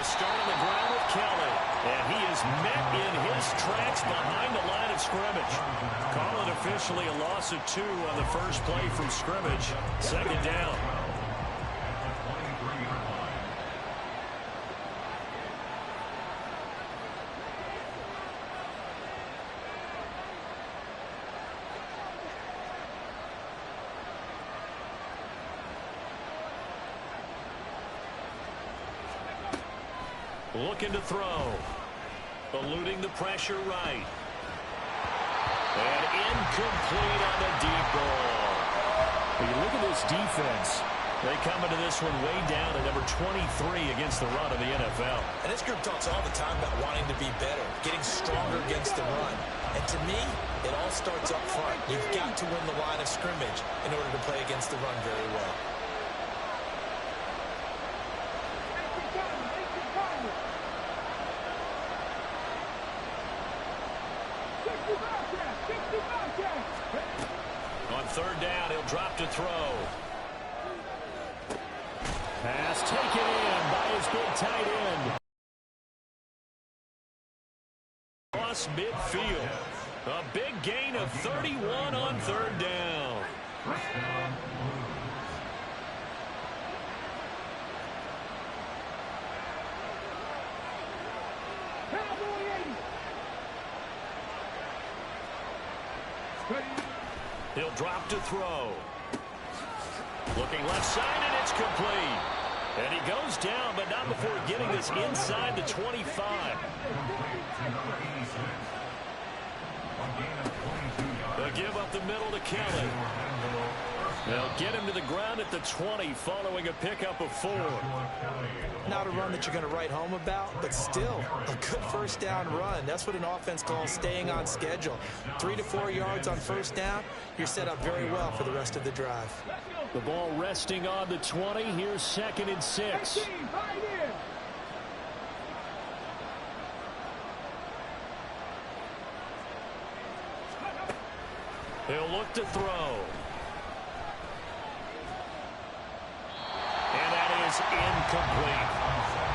They'll start on the ground with Kelly. And he is met in his tracks behind the line of scrimmage. Call it officially a loss of 2 on the first play from scrimmage. Second down. Looking to throw. Eluding the pressure right. And incomplete on the deep ball. When you look at this defense, they come into this one way down at number 23 against the run of the NFL. And this group talks all the time about wanting to be better, getting stronger against the run. And to me, it all starts up front. You've got to win the line of scrimmage in order to play against the run very well. On third down, he'll drop to throw. Pass taken in by his big tight end. Across midfield. A big gain of 31 on third down. He'll drop to throw. Looking left side, and it's complete. And he goes down, but not before getting this inside the 25. They'll give up the middle to Kelly. They'll get him to the ground at the 20 following a pickup of 4. Not a run that you're going to write home about, but still a good first down run. That's what an offense calls staying on schedule. 3 to 4 yards on first down, you're set up very well for the rest of the drive. The ball resting on the 20. Here's 2nd and 6. He'll look to throw. And that is incomplete.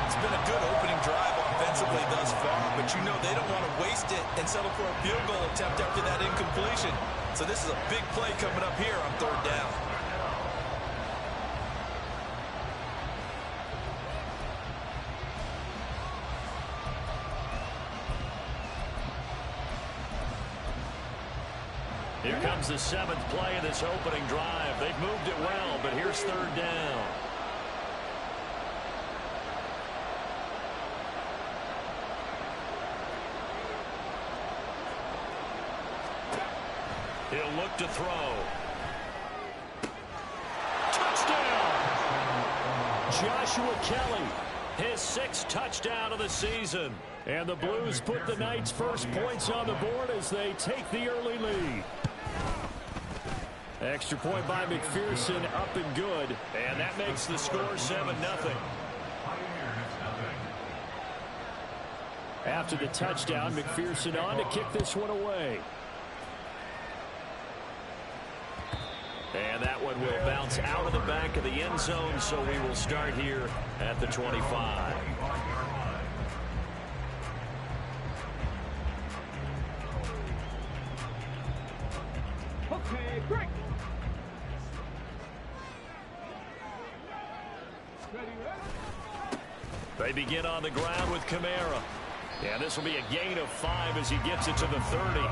It's been a good opening drive offensively thus far, but you know they don't want to waste it and settle for a field goal attempt after that incompletion. So this is a big play coming up here on third down. Here comes the 7th play of this opening drive. They've moved it well, but here's third down. He'll look to throw. Touchdown! Joshua Kelly, his 6th touchdown of the season. And the Blues put the Knights' first points on the board as they take the early lead. Extra point by McPherson, up and good. And that makes the score 7-0. After the touchdown, McPherson on to kick this one away. And that one will bounce out of the back of the end zone, so we will start here at the 25. Okay, break. They begin on the ground with Kamara. And this will be a gain of 5 as he gets it to the 30.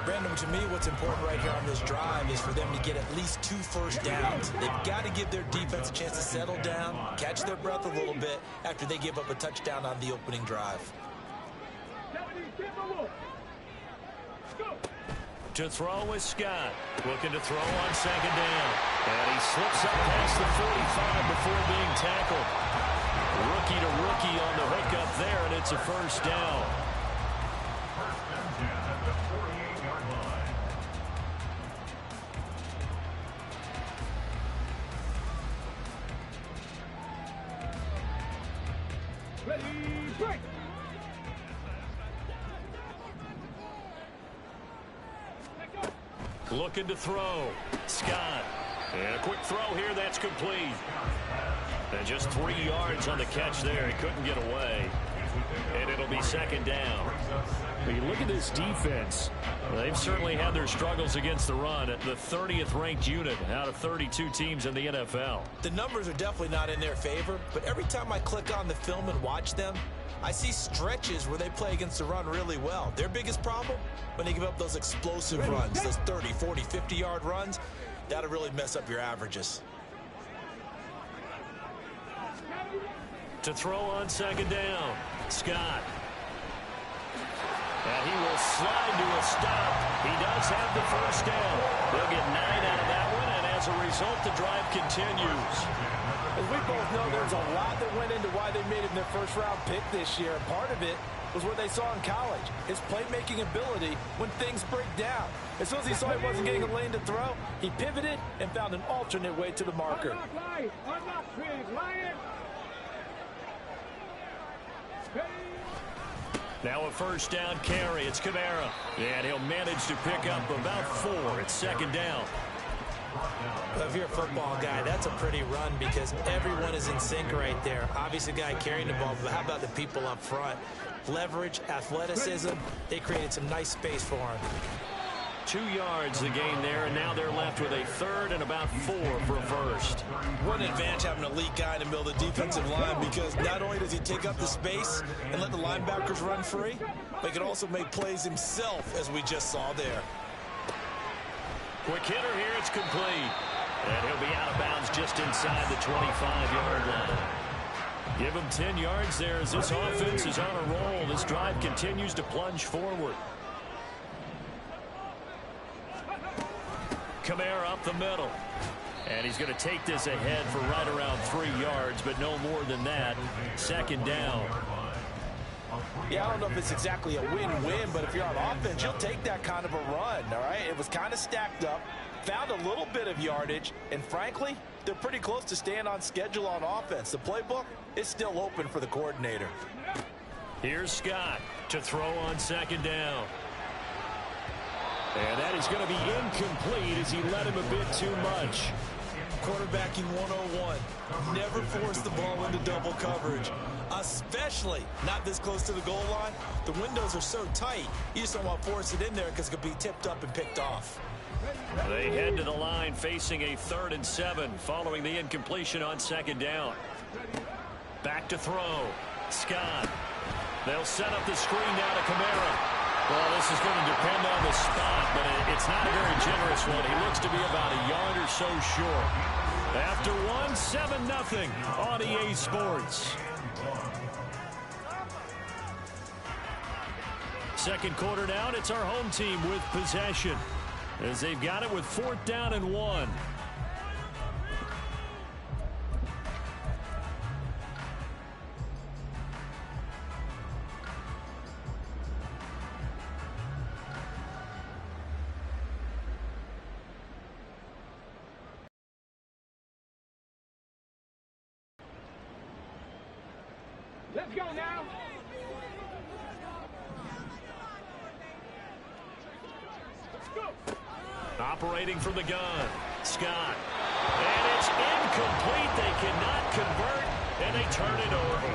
Brandon, to me, what's important right here on this drive is for them to get at least 2 first downs. They've got to give their defense a chance to settle down, catch their breath a little bit after they give up a touchdown on the opening drive. To throw is Scott. Looking to throw on 2nd down. And he slips up past the 45 before being tackled. Rookie to rookie on the hook up there, and it's a first down. Ready, break. Looking to throw. Scott. And a quick throw here, that's complete. And just 3 yards on the catch there. He couldn't get away. And it'll be second down. When you look at this defense, they've certainly had their struggles against the run. The 30th ranked unit out of 32 teams in the NFL. The numbers are definitely not in their favor, but every time I click on the film and watch them, I see stretches where they play against the run really well. Their biggest problem, when they give up those explosive runs, those 30, 40, 50-yard runs, that'll really mess up your averages. To throw on second down, Scott. And he will slide to a stop. He does have the first down. They'll get 9 out of that one, and as a result, the drive continues. As we both know, there's a lot that went into why they made him their first-round pick this year. And part of it was what they saw in college, his playmaking ability when things break down. As soon as he saw he wasn't getting a lane to throw, he pivoted and found an alternate way to the marker. Now a first down carry. It's Kamara. And he'll manage to pick up about 4. It's second down. Well, if you're a football guy, that's a pretty run because everyone is in sync right there. Obviously, the guy carrying the ball, but how about the people up front? Leverage, athleticism, they created some nice space for him. 2 yards the gain there, and now they're left with a third and about 4 for a first. What an advantage having a elite guy in the middle of the defensive line, because not only does he take up the space and let the linebackers run free, but he can also make plays himself, as we just saw there. Quick hitter here, it's complete. And he'll be out of bounds just inside the 25-yard line. Give him 10 yards there as this offense is on a roll. This drive continues to plunge forward. Kamara up the middle. And he's going to take this ahead for right around 3 yards, but no more than that. Second down. Yeah, I don't know if it's exactly a win-win, but if you're on offense, you'll take that kind of a run, all right? It was kind of stacked up, found a little bit of yardage, and frankly, they're pretty close to staying on schedule on offense. The playbook is still open for the coordinator. Here's Scott to throw on second down. And that is going to be incomplete as he led him a bit too much. Quarterbacking 101. Never force the ball into double coverage, especially not this close to the goal line. The windows are so tight, you just don't want to force it in there because it could be tipped up and picked off. They head to the line facing a 3rd and 7 following the incompletion on second down. Back to throw. Scott. They'll set up the screen now to Kamara. Well, this is going to depend on the spot, but it's not a very generous one. He looks to be about a yard or so short. After one, 7-0 on EA Sports. Second quarter down, it's our home team with possession, as they've got it with 4th down and 1. Let's go now. Go. Operating from the gun, Scott. And it's incomplete. They cannot convert, and they turn it over.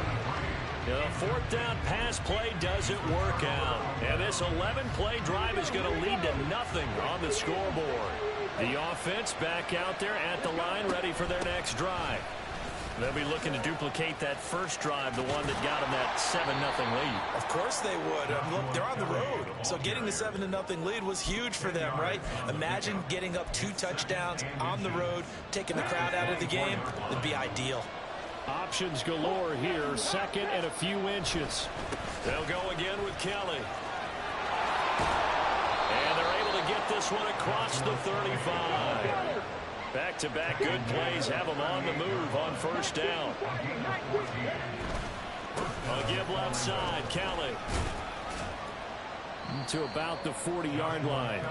The 4th down pass play doesn't work out. And this 11-play drive is going to lead to nothing on the scoreboard. The offense back out there at the line, ready for their next drive. They'll be looking to duplicate that first drive, the one that got them that 7-0 lead. Of course they would. Look, they're on the road. So getting the 7-0 lead was huge for them, right? Imagine getting up 2 touchdowns on the road, taking the crowd out of the game. It'd be ideal. Options galore here, 2nd and a few inches. They'll go again with Kelly. And they're able to get this one across the 35. Back-to-back good plays have them on the move on first down. A give left side, Kelly. To about the 40-yard line.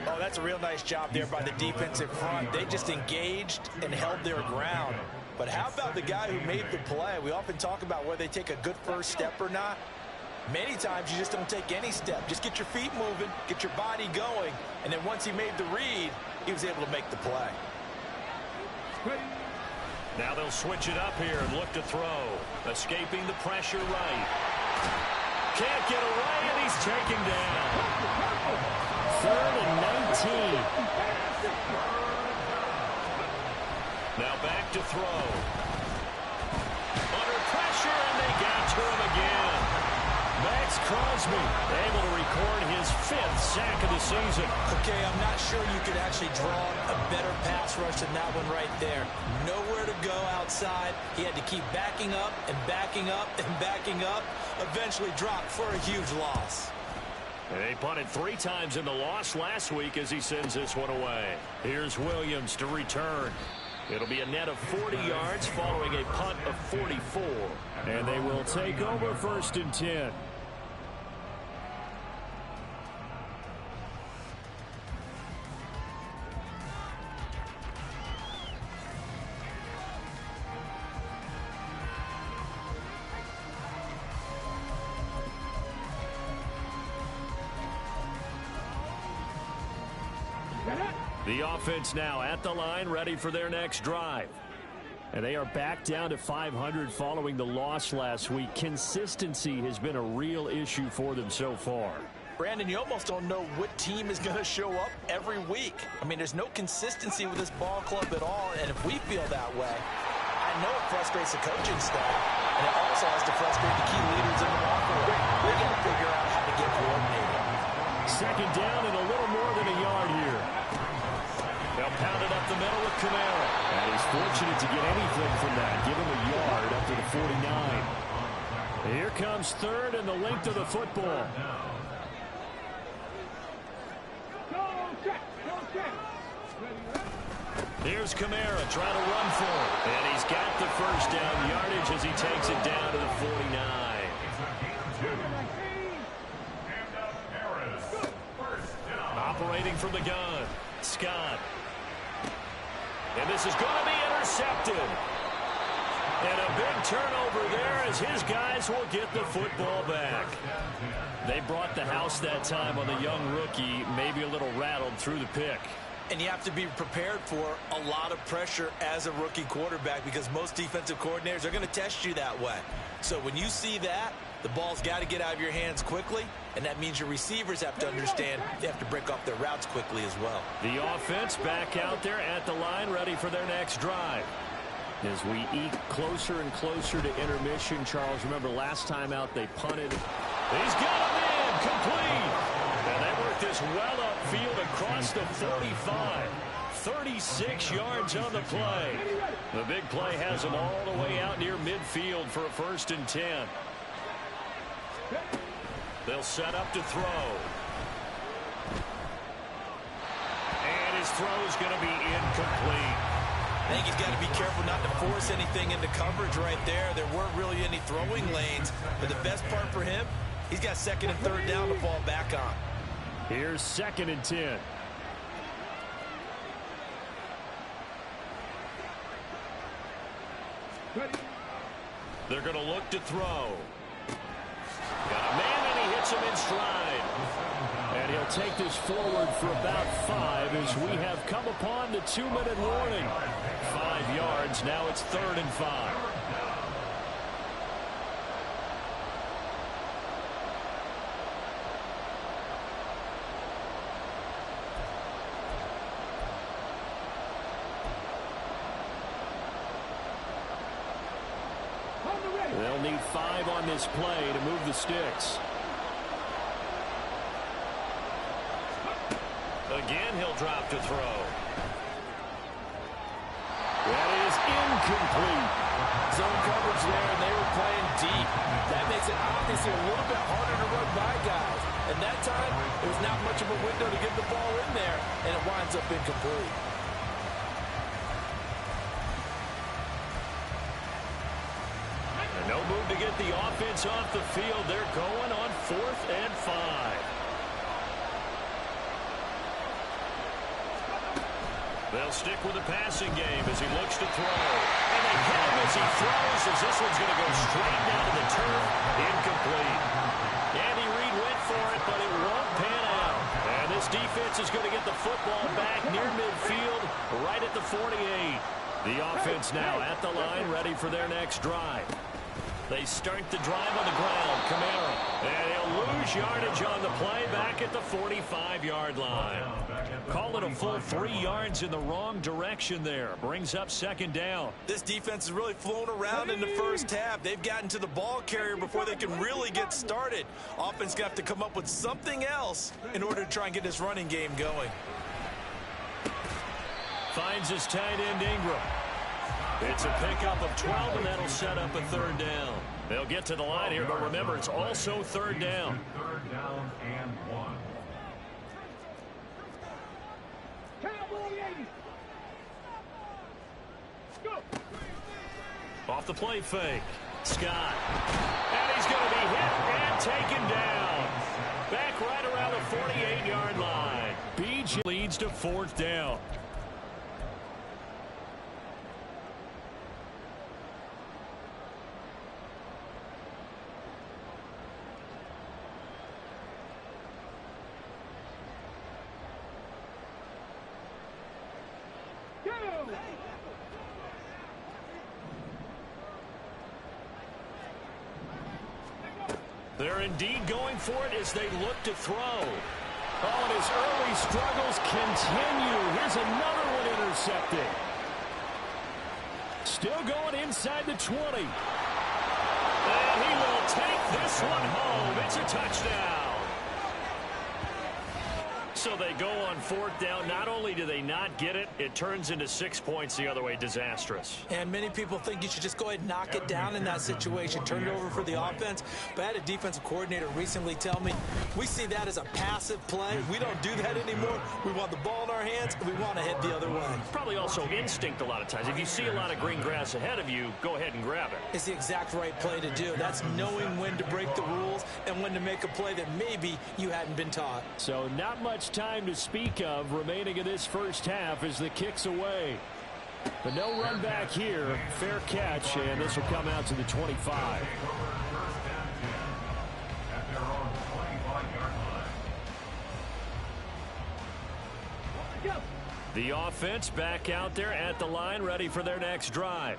Oh, that's a real nice job there by the defensive front. They just engaged and held their ground. But how about the guy who made the play? We often talk about whether they take a good first step or not. Many times you just don't take any step. Just get your feet moving, get your body going, and then once he made the read, he was able to make the play. Now they'll switch it up here and look to throw. Escaping the pressure right. Can't get away, and he's taken down. 3rd and 19. Now back to throw. Under pressure, and they got to him again. Max Crosby able to record his 5th sack of the season. Okay, I'm not sure you could actually draw a better pass rush than that one right there. Nowhere to go outside. He had to keep backing up and backing up and backing up. Eventually dropped for a huge loss. They punted 3 times in the loss last week as he sends this one away. Here's Williams to return. It'll be a net of 40 yards following a punt of 44. And they will take over 1st and 10. The offense now at the line, ready for their next drive. And they are back down to 500 following the loss last week. Consistency has been a real issue for them so far. Brandon, you almost don't know what team is going to show up every week. I mean, there's no consistency with this ball club at all, and if we feel that way, I know it frustrates the coaching staff, and it also has to frustrate the key leaders in the locker room. They got to figure out how to get coordinated. 2nd down and a little more than a yard here. They'll pound it up the middle with Kamara. And he's fortunate to get anything from that. Give him a yard up to the 49. Here comes 3rd and the length of the football. Here's Kamara trying to run for it. And he's got the 1st down yardage as he takes it down to the 49. Operating from the gun, Scott. And this is going to be intercepted. And a big turnover there as his guys will get the football back. They brought the house that time on the young rookie, maybe a little rattled through the pick. And you have to be prepared for a lot of pressure as a rookie quarterback because most defensive coordinators are going to test you that way. So when you see that, the ball's got to get out of your hands quickly, and that means your receivers have to understand they have to break off their routes quickly as well. The offense back out there at the line, ready for their next drive. As we eke closer and closer to intermission, Charles, remember last time out they punted. He's got him in, complete. And they work this well upfield across the 45. 36 yards on the play. The big play has them all the way out near midfield for a 1st and 10. They'll set up to throw. And his throw is going to be incomplete. I think he's got to be careful not to force anything into coverage right there. There weren't really any throwing lanes. But the best part for him, he's got 2nd and 3rd down to fall back on. Here's 2nd and 10. They're going to look to throw. Got a man, and he hits him in stride. And he'll take this forward for about 5 as we have come upon the 2-minute warning. 5 yards. Now it's 3rd and 5. They'll need 5 on this play to move the sticks. Again, he'll drop to throw. That is incomplete. Zone coverage there, and they were playing deep. That makes it obviously a little bit harder to run by guys. And that time, there was not much of a window to get the ball in there, and it winds up incomplete. No move to get the offense off the field. They're going on 4th and 5. They'll stick with the passing game as he looks to throw. And they hit him as he throws, as this one's going to go straight down to the turf. Incomplete. Andy Reid went for it, but it won't pan out. And this defense is going to get the football back near midfield, right at the 48. The offense now at the line, ready for their next drive. They start the drive on the ground. Kamara. And he'll lose yardage on the play back at the 45-yard line. Call it a full 3 yards in the wrong direction there. Brings up second down. This defense has really flown around in the first half. They've gotten to the ball carrier before they can really get started. Offense going to have to come up with something else in order to try and get this running game going. Finds his tight end Ingram. It's a pickup of 12, and that'll set up a third down. They'll get to the line here, but remember, it's also third down. Third down and 1. Cowboy 80. Go. Off the play fake. Scott. And he's going to be hit and taken down. Back right around the 48-yard line. BJ leads to fourth down. They're indeed going for it as they look to throw. Oh, and his early struggles continue. Here's another one intercepted. Still going inside the 20. And he will take this one home. It's a touchdown. So they go on fourth down. Not only do they not get it, it turns into 6 points the other way. Disastrous. And many people think you should just go ahead and knock it down in that situation. Turn it over for the offense. But I had a defensive coordinator recently tell me, we see that as a passive play. We don't do that anymore. We want the ball in our hands, and we want to head the other way. Probably also instinct a lot of times. If you see a lot of green grass ahead of you, go ahead and grab it. It's the exact right play to do. That's knowing when to break the rules and when to make a play that maybe you hadn't been taught. So not much time to speak of remaining in this first half as the kick's away. But no run back here. Fair catch, and this will come out to the 25. The offense back out there at the line, ready for their next drive.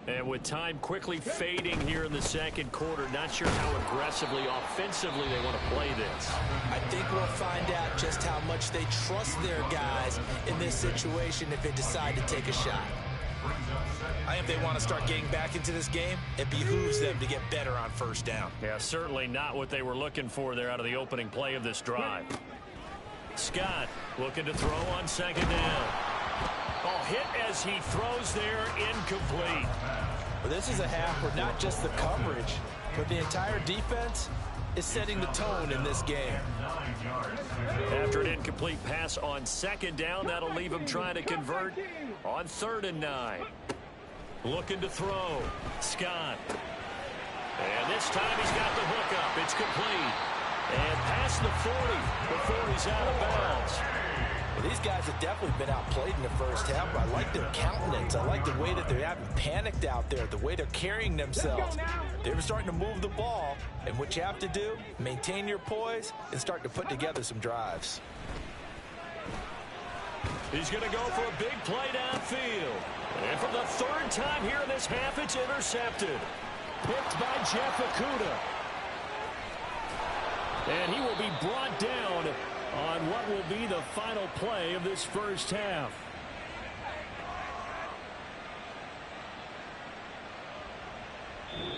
And with time quickly fading here in the second quarter, not sure how aggressively, offensively they want to play this. I think we'll find out just how much they trust their guys in this situation if they decide to take a shot. I think if they want to start getting back into this game, it behooves them to get better on first down. Yeah, certainly not what they were looking for there out of the opening play of this drive. Scott looking to throw on second down. Oh, hit as he throws there, incomplete. Well, this is a half where not just the coverage, but the entire defense is setting the tone in this game. After an incomplete pass on second down, that'll leave him trying to convert on 3rd and 9. Looking to throw. Scott. And this time he's got the hook up. It's complete. And past the 40 before he's out of bounds. Well, these guys have definitely been outplayed in the first half, but I like their countenance. I like the way that they haven't panicked out there, the way they're carrying themselves. They were starting to move the ball, and what you have to do, maintain your poise and start to put together some drives. He's going to go for a big play downfield. And for the 3rd time here in this half, it's intercepted. Picked by Jeff Okudah. And he will be brought down on what will be the final play of this first half.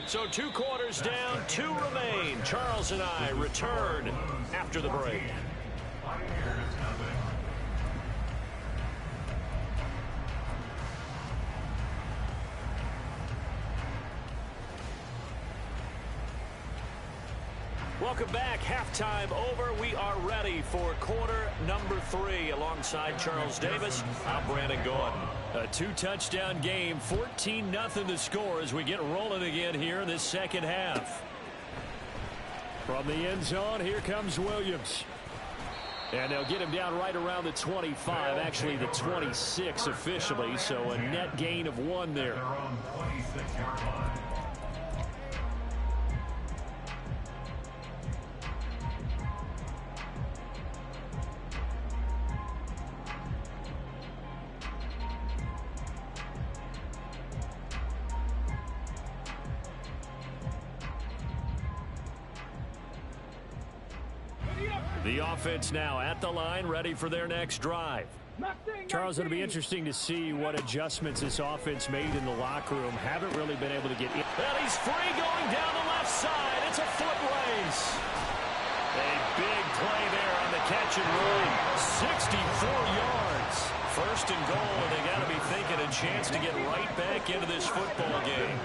So 2 quarters down, 2 remain. Charles and I return after the break. Welcome back. Halftime over. We are ready for quarter number 3. Alongside Charles Davis, I'm Brandon Gordon. A 2-touchdown game, 14-0 the score as we get rolling again here in this second half. From the end zone, here comes Williams. And they'll get him down right around the 25, actually the 26 officially, so a net gain of 1 there. The offense now at the line, ready for their next drive. Charles, it'll be interesting to see what adjustments this offense made in the locker room. Haven't really been able to get in. And he's free going down the left side. It's a foot race. A big play there on the catch and run. 64 yards. First and goal, and they got to be thinking a chance to get right back into this football game.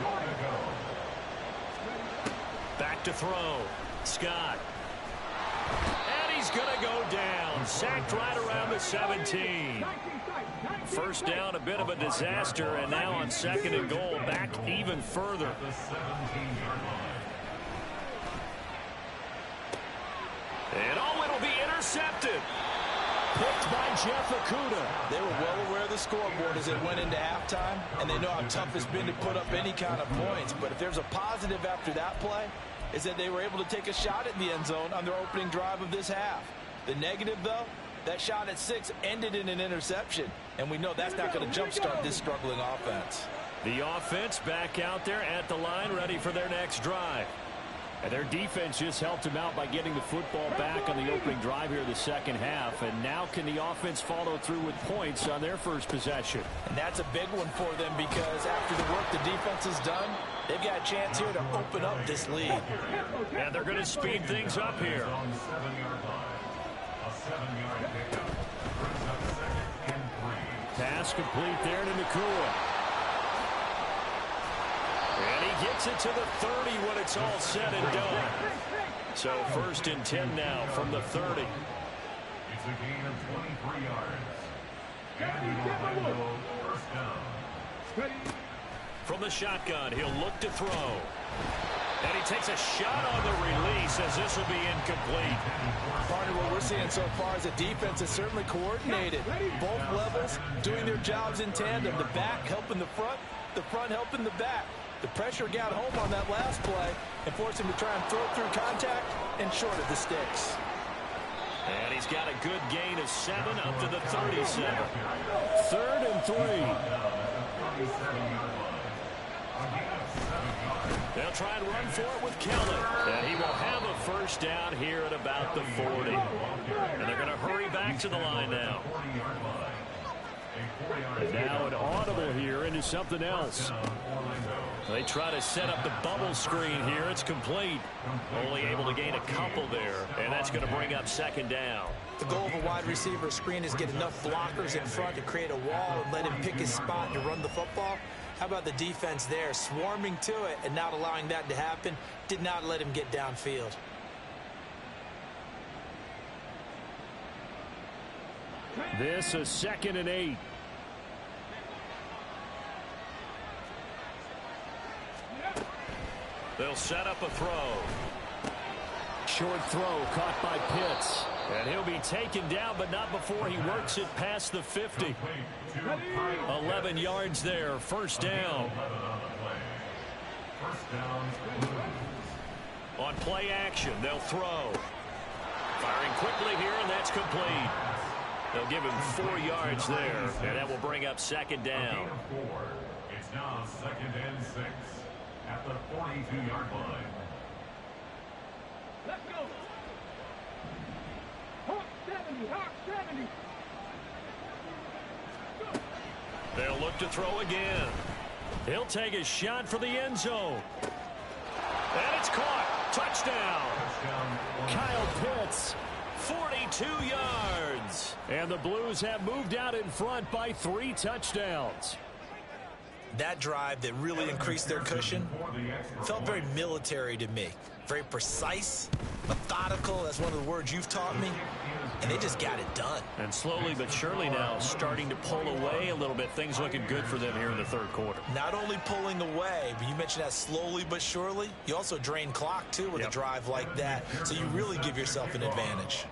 Back to throw. Scott. And he's going to go down. Sacked right around the 17. First down, a bit of a disaster, and now on second and goal, back even further. And oh, it'll be intercepted. Picked by Jeff Okudah. They were well aware of the scoreboard as they went into halftime, and they know how tough it's been to put up any kind of points. But if there's a positive after that play, is that they were able to take a shot at the end zone on their opening drive of this half. The negative, though, that shot at 6 ended in an interception, and we know that's not going to jumpstart this struggling offense. The offense back out there at the line, ready for their next drive. And their defense just helped them out by getting the football back on the opening drive here in the second half. And now can the offense follow through with points on their first possession? And that's a big one for them because after the work the defense has done, they've got a chance here to open up this lead. And they're going to speed things up here. Pass complete there to Nacua. And he gets it to the 30 when it's all said and done. So first and 10 now from the 30. It's a gain of 23 yards. And Orlando, first down. From the shotgun, he'll look to throw. And he takes a shot on the release as this will be incomplete. Partner, what we're seeing so far is a defense that's certainly coordinated. Both levels doing their jobs in tandem. The back helping the front helping the back. The pressure got home on that last play and forced him to try and throw through contact and short of the sticks. And he's got a good gain of 7 up to the 37. 3rd and 3. They'll try and run for it with Kelly. And he will have a first down here at about the 40. And they're going to hurry back to the line now. And now an audible here into something else. They try to set up the bubble screen here. It's complete. Only able to gain a couple there, and that's going to bring up second down. The goal of a wide receiver screen is get enough blockers in front to create a wall and let him pick his spot to run the football. How about the defense there, swarming to it and not allowing that to happen? Did not let him get downfield. This is 2nd and 8. They'll set up a throw. Short throw caught by Pitts. And he'll be taken down, but not before he works it past the 50. 11 yards there, first down. On play action, they'll throw. Firing quickly here, and that's complete. They'll give him 4 yards there, and that will bring up second down. It's now 2nd and 6 at the 42-yard line. Let's go. Hawk 70, Hawk 70. They'll look to throw again. He'll take a shot for the end zone. And it's caught. Touchdown. Kyle Pitts, 42 yards. And the Blues have moved out in front by 3 touchdowns. That drive that really increased their cushion felt very military to me. Very precise, methodical, that's one of the words you've taught me. And they just got it done. And slowly but surely now starting to pull away a little bit. Things looking good for them here in the third quarter. Not only pulling away, but you mentioned that slowly but surely. You also drain clock, too, with a drive like that. So you really give yourself an advantage.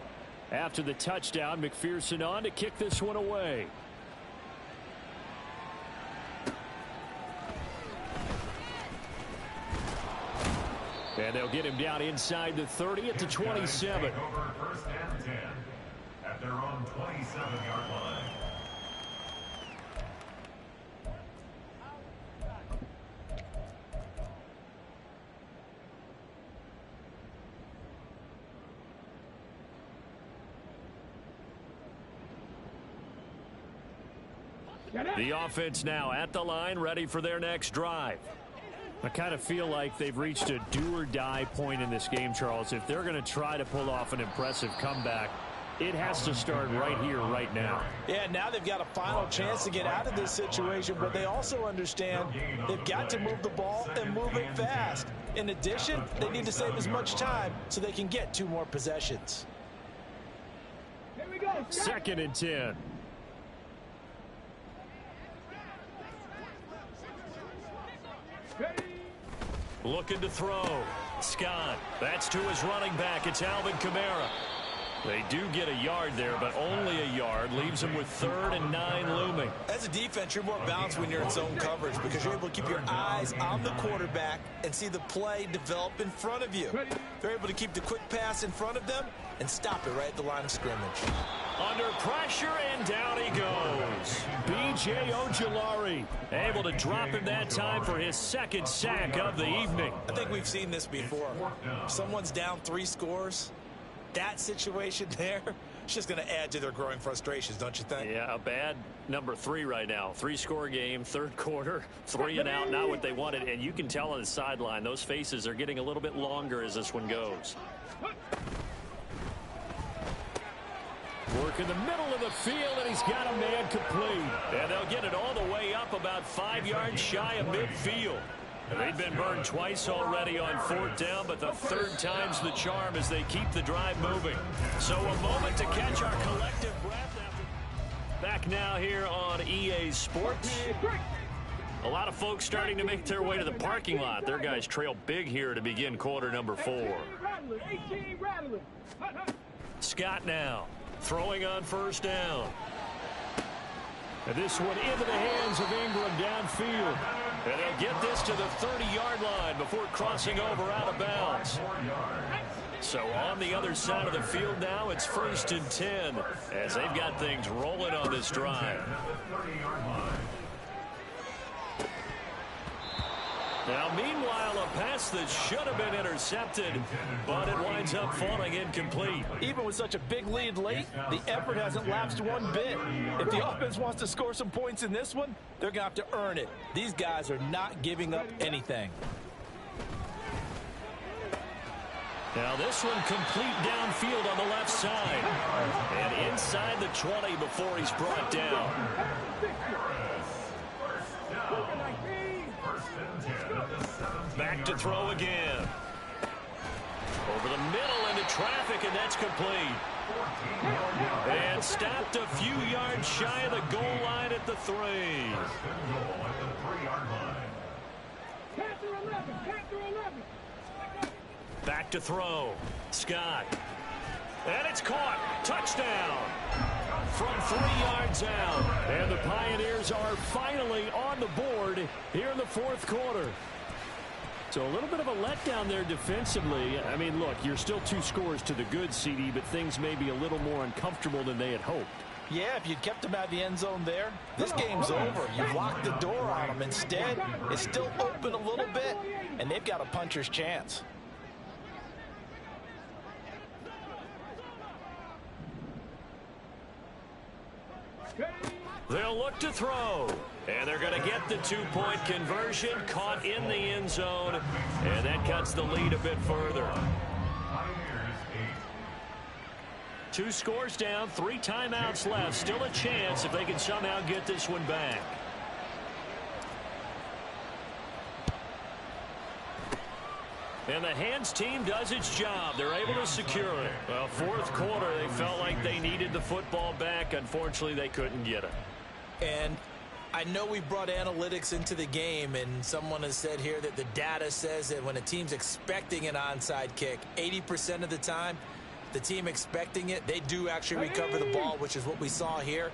After the touchdown, McPherson on to kick this one away. And they'll get him down inside the 30 at the 27. Over 1st and 10 at their own 27-yard line. The offense now at the line, ready for their next drive. I kind of feel like they've reached a do-or-die point in this game, Charles. If they're going to try to pull off an impressive comeback, it has to start right here, right now. Yeah, now they've got a final chance to get out of this situation, but they also understand they've got to move the ball and move it fast. In addition, they need to save as much time so they can get 2 more possessions. Here we go. 2nd and 10. Looking to throw. Scott. That's to his running back. It's Alvin Kamara. They do get a yard there, but only a yard. Leaves them with 3rd and 9 looming. As a defense, you're more balanced when you're in zone coverage because you're able to keep your eyes on the quarterback and see the play develop in front of you. They're able to keep the quick pass in front of them and stop it right at the line of scrimmage. Under pressure, and down he goes. B.J. Ojulari able to drop him that time for his 2nd sack of the evening. I think we've seen this before. If someone's down 3 scores, that situation there, it's just going to add to their growing frustrations, don't you think? Yeah, a bad number 3 right now. 3-score game, 3rd quarter, 3 and out, not what they wanted. And you can tell on the sideline, those faces are getting a little bit longer as this one goes. Work in the middle of the field, and he's got a man complete. And they'll get it all the way up about 5 yards shy of midfield. And they've been burned twice already on 4th down, but the 3rd time's the charm as they keep the drive moving. So a moment to catch our collective breath. Back now here on EA Sports. A lot of folks starting to make their way to the parking lot. Their guys trail big here to begin quarter number 4. Scott now throwing on 1st down. And this one into the hands of Ingram downfield. And they'll get this to the 30-yard line before crossing over out of bounds. So on the other side of the field now, it's 1st and 10 as they've got things rolling on this drive. Now, meanwhile, a pass that should have been intercepted, but it winds up falling incomplete. Even with such a big lead late, the effort hasn't lapsed one bit. If the offense wants to score some points in this one, they're going to have to earn it. These guys are not giving up anything. Now this one complete downfield on the left side. And inside the 20 before he's brought down. Back to throw again. Over the middle into traffic, and that's complete. And stopped a few yards shy of the goal line at the 3. Back to throw. Scott. And it's caught. Touchdown. From 3 yards out. And the Pioneers are finally on the board here in the 4th quarter. So a little bit of a letdown there defensively. I mean, look, you're still 2 scores to the good, CD, but things may be a little more uncomfortable than they had hoped. Yeah, if you'd kept him out of the end zone there, this game's over. You've locked the door on him. Instead, it's still open a little bit, and they've got a puncher's chance. They'll look to throw. And they're going to get the 2-point conversion, caught in the end zone, and that cuts the lead a bit further. 2 scores down, 3 timeouts left. Still a chance if they can somehow get this one back. And the Hands team does its job. They're able to secure it. Well, 4th quarter, they felt like they needed the football back. Unfortunately, they couldn't get it. And I know we brought analytics into the game, and someone has said here that the data says that when a team's expecting an onside kick, 80% of the time, the team expecting it, they do actually recover the ball, which is what we saw here.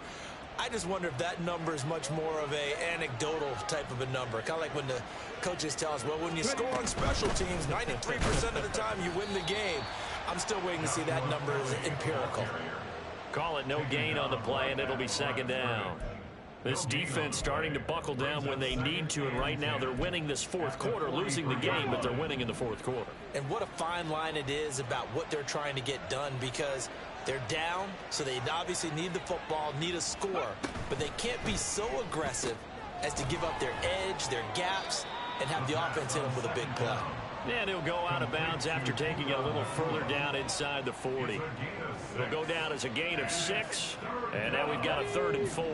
I just wonder if that number is much more of a anecdotal type of a number. Kind of like when the coaches tell us, well, when you score on special teams, 93% of the time you win the game. I'm still waiting to see that number is empirical. Call it no gain on the play, and it'll be 2nd down. This defense starting to buckle down when they need to, and right now they're winning this fourth quarter, losing the game, but they're winning in the fourth quarter. And what a fine line it is about what they're trying to get done, because they're down, so they obviously need the football, need a score, but they can't be so aggressive as to give up their edge, their gaps, and have the offense hit them with a big play. And he'll go out of bounds after taking it a little further down inside the 40. It'll go down as a gain of 6, and now we've got a 3rd and 4.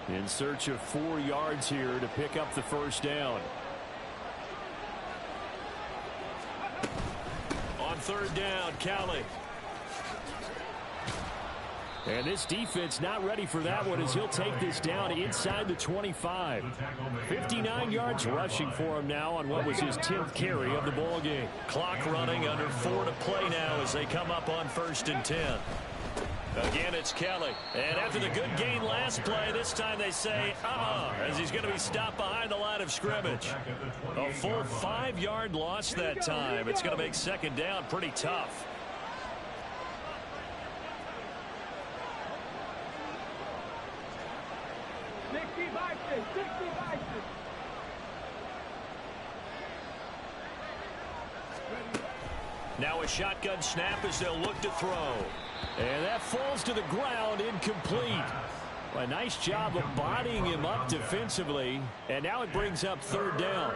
In search of 4 yards here to pick up the first down. On 3rd down, Kelly. And this defense not ready for that one as he'll take this down inside the 25. 59 yards rushing for him now on what was his 10th carry of the ball game. Clock running, under 4 to play now as they come up on 1st and 10. Again, it's Kelly. And after the good gain last play, this time they say, as he's going to be stopped behind the line of scrimmage. A full 5-yard loss that time. It's going to make 2nd down pretty tough. Now a shotgun snap as they'll look to throw. And that falls to the ground, incomplete. A nice job of bodying him up defensively. And now it brings up 3rd down.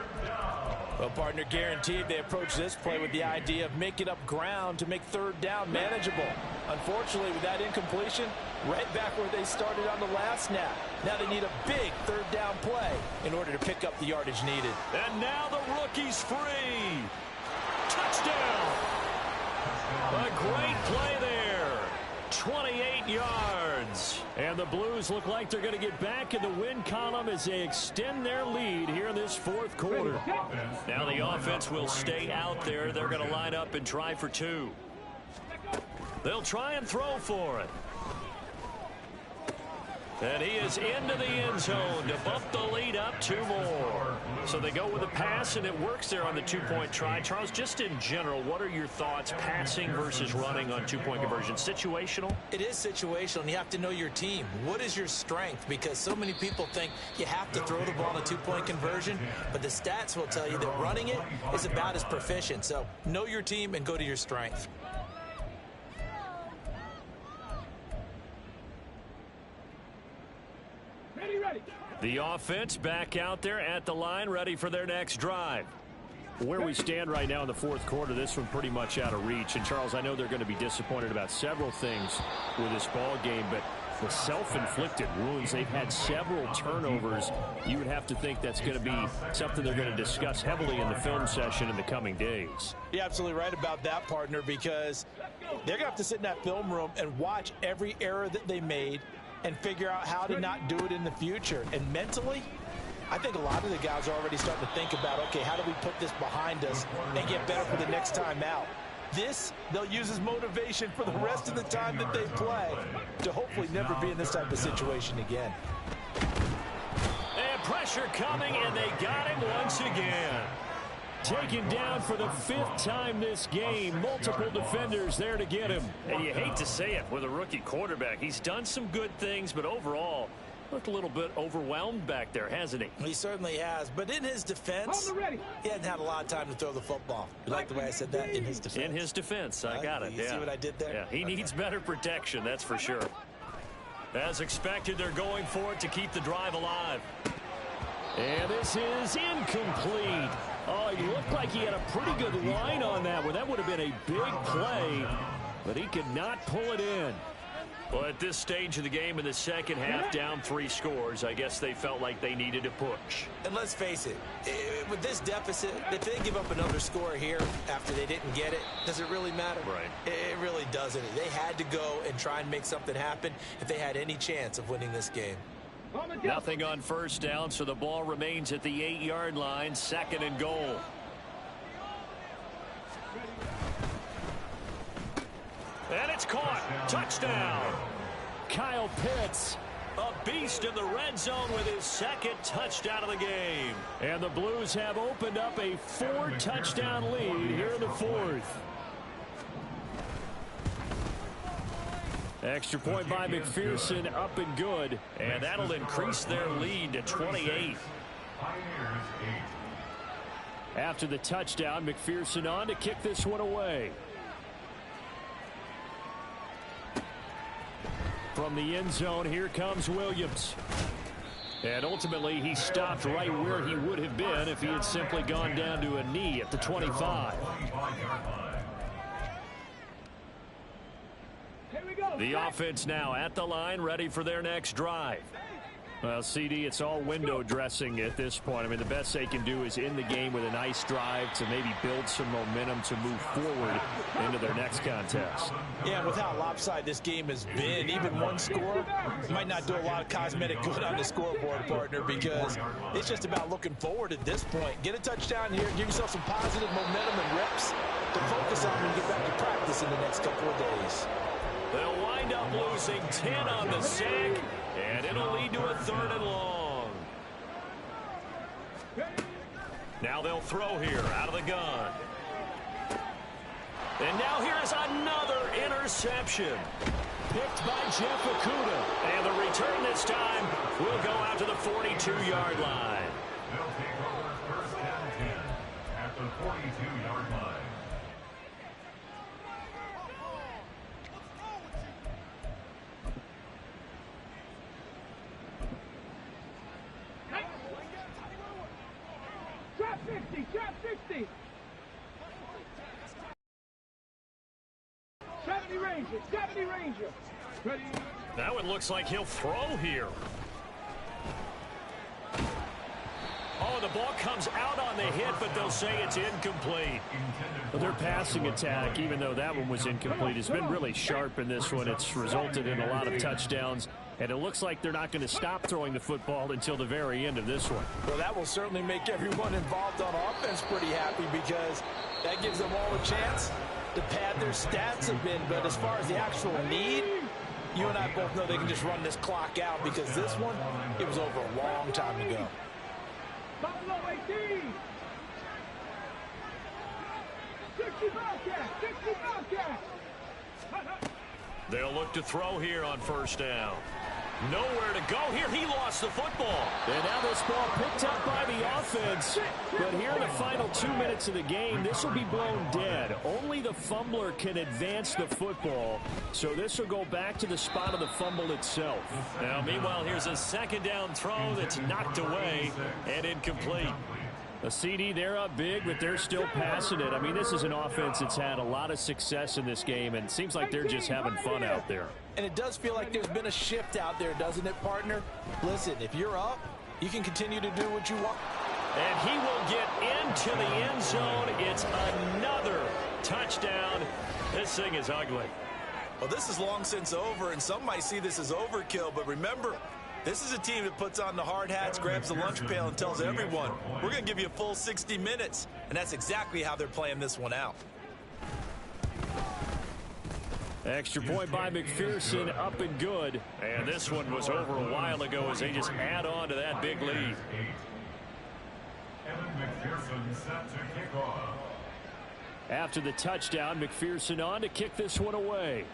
Well, partner, guaranteed they approach this play with the idea of making up ground to make 3rd down manageable. Unfortunately, with that incompletion, right back where they started on the last snap. Now they need a big 3rd down play in order to pick up the yardage needed. And now the rookie's free. Touchdown. A great play there. 28 yards. And the Blues look like they're going to get back in the win column as they extend their lead here in this 4th quarter. Now the offense will stay out there. They're going to line up and try for 2. They'll try and throw for it. And he is into the end zone to bump the lead up 2 more. So they go with a pass, and it works there on the 2-point try. Charles, just in general, what are your thoughts passing versus running on 2-point conversion? Situational? It is situational, and you have to know your team. What is your strength? Because so many people think you have to throw the ball in a 2-point conversion, but the stats will tell you that running it is about as proficient. So know your team and go to your strength. The offense back out there at the line, ready for their next drive. Where we stand right now in the 4th quarter, this one pretty much out of reach. And, Charles, I know they're going to be disappointed about several things with this ball game, but the self-inflicted wounds, they've had several turnovers. You would have to think that's going to be something they're going to discuss heavily in the film session in the coming days. You're absolutely right about that, partner, because they're going to have to sit in that film room and watch every error that they made and figure out how to not do it in the future. And mentally, I think a lot of the guys are already starting to think about, okay, how do we put this behind us and get better for the next time out? This, they'll use as motivation for the rest of the time that they play to hopefully never be in this type of situation again. And pressure coming, and they got him once again. Taken down for the 5th time this game. Multiple defenders there to get him. And you hate to say it with a rookie quarterback. He's done some good things, but overall, looked a little bit overwhelmed back there, hasn't he? He certainly has. But in his defense, he hadn't had a lot of time to throw the football. You like the way I said that? In his defense. In his defense. I got it. You see what I did there? Yeah, he needs better protection, that's for sure. As expected, they're going for it to keep the drive alive. And this is incomplete. Oh, he looked like he had a pretty good line on that one. That would have been a big play, but he could not pull it in. Well, at this stage of the game in the second half, down 3 scores, I guess they felt like they needed to push. And let's face it, with this deficit, if they give up another score here after they didn't get it, does it really matter? Right. It really doesn't. They had to go and try and make something happen if they had any chance of winning this game. Nothing on 1st down, so the ball remains at the 8-yard line, 2nd and goal. And it's caught. Touchdown. Kyle Pitts, a beast in the red zone with his 2nd touchdown of the game. And the Blues have opened up a 4-touchdown lead here in the 4th. Extra point by McPherson, up and good. And that'll increase their lead to 28. After the touchdown, McPherson on to kick this one away. From the end zone, here comes Williams. And ultimately, he stopped right where he would have been if he had simply gone down to a knee at the 25. The offense now at the line, ready for their next drive. Well, CD, it's all window dressing at this point. I mean, the best they can do is end the game with a nice drive to maybe build some momentum to move forward into their next contest. Yeah, with how lopsided this game has been, even one score might not do a lot of cosmetic good on the scoreboard, partner, because it's just about looking forward at this point. Get a touchdown here, give yourself some positive momentum and reps to focus on when you get back to practice in the next couple of days. They'll wind up losing 10 on the sack, and it'll lead to a 3rd and long. Now they'll throw here out of the gun. And now here's another interception. Picked by Jeff Okudah. And the return this time will go out to the 42-yard line. They'll take over 1st and 10 at the 42-yard line. Trap 60, trap 60. 70 Ranger, 70 Ranger. Ready? Now it looks like he'll throw here. Oh, the ball comes out on the hit, but they'll say it's incomplete. Well, their passing attack, even though that one was incomplete, has been really sharp in this one. It's resulted in a lot of touchdowns, and it looks like they're not going to stop throwing the football until the very end of this one. Well, that will certainly make everyone involved on offense pretty happy, because that gives them all a chance to pad their stats a bit. But as far as the actual need, you and I both know they can just run this clock out, because this one, it was over a long time ago. Buffalo 18. 60 Bobcats, 60 Bobcats. They'll look to throw here on 1st down. Nowhere to go here. He lost the football. And now this ball picked up by the offense. But here in the final 2 minutes of the game, this will be blown dead. Only the fumbler can advance the football. So this will go back to the spot of the fumble itself. Now, meanwhile, here's a 2nd down throw that's knocked away and incomplete. A CD, they're up big, but they're still passing it. I mean, this is an offense that's had a lot of success in this game, and it seems like they're just having fun out there. And it does feel like there's been a shift out there, doesn't it, partner? Listen, if you're up, you can continue to do what you want. And he will get into the end zone. It's another touchdown. This thing is ugly. Well, this is long since over, and some might see this as overkill, but remember, this is a team that puts on the hard hats, grabs the lunch pail, and tells everyone, we're going to give you a full 60 minutes. And that's exactly how they're playing this one out. Extra point by McPherson, up and good. And this one was over a while ago as they just add on to that big lead. Evan McPherson set to kick off. After the touchdown, McPherson on to kick this one away.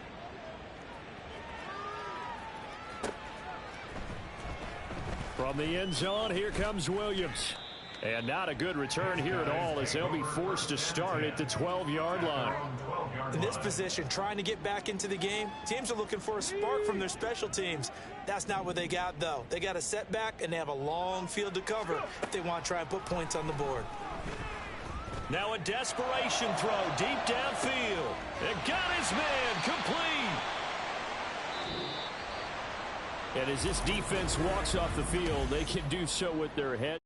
From the end zone, here comes Williams. And not a good return here at all, as they'll be forced to start at the 12-yard line. In this position, trying to get back into the game, teams are looking for a spark from their special teams. That's not what they got, though. They got a setback, and they have a long field to cover if they want to try and put points on the board. Now a desperation throw deep downfield. It got his man complete. And as this defense walks off the field, they can do so with their head.